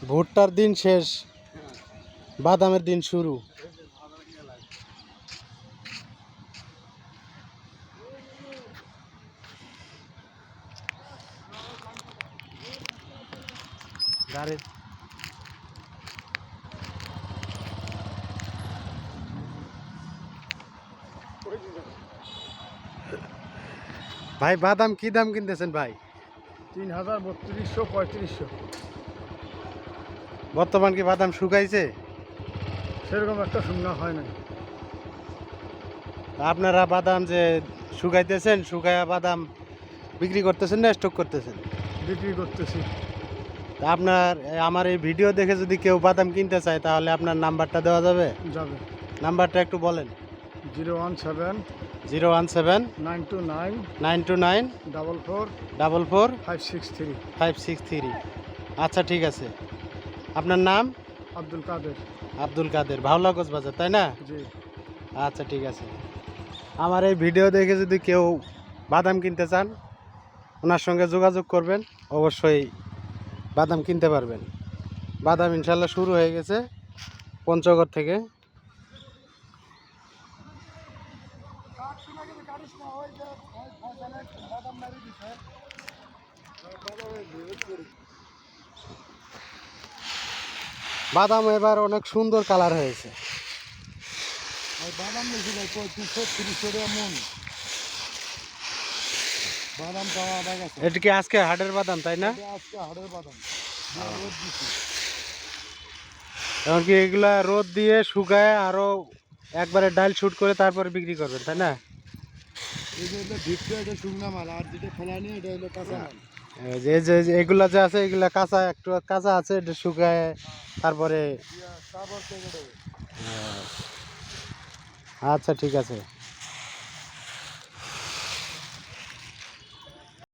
ভুট্টার দিন শেষ, বাদামের দিন শুরু। গাড়ির ভাই বাদাম কি দাম কিনতেছেন ভাই? 3000, 3200, 3500। বর্তমান কি বাদাম শুকাইছে? সেরকম একটা শুকনা হয় না। আপনারা বাদাম যে শুকাইতেছেন, শুকায়া বাদাম বিক্রি করতেছেন না স্টক করতেছেন? বিক্রি করতেছি। তা আপনার আমার এই ভিডিও দেখে যদি কেউ বাদাম কিনতে চায় তাহলে আপনার নাম্বারটা দেওয়া যাবে? যাবে। নাম্বারটা একটু বলেন। 017 017 929 929 44 44 563। 563। আচ্ছা ঠিক আছে। আপনার নাম? আব্দুল কাদের। আব্দুল কাদের, ভাওলা বাজার, তাই না? জি। আচ্ছা ঠিক আছে। আমার এই ভিডিও দেখে যদি কেউ বাদাম কিনতে চান ওনার সঙ্গে যোগাযোগ করবেন, অবশ্যই বাদাম কিনতে পারবেন। বাদাম ইনশাল্লাহ শুরু হয়ে গেছে পঞ্চগড় থেকে। বাদাম এবার অনেক সুন্দর কালার হয়েছে। বাদাম বেশি ভাই, 3500-3000 টাকা মন বাদাম পাওয়া গেছে। এটা কি আজকে হাটের বাদাম, তাই না? আজকে হাটের বাদাম রোদ দিছি। এমনকি এগুলা রোদ দিয়ে শুকায় আরো একবারে ডাল শুট করে তারপরে বিক্রি করবেন, তাই না? এই যে ভিতরে এটা শুকনা মাল, আর যেটা ফেলানি এটা হলো কাঁচা মাল। যে যে যে এগুলা যে আছে এগুলা কাঁচা, একটু কাঁচা আছে, এটা শুকায় তারপরে। আচ্ছা ঠিক আছে।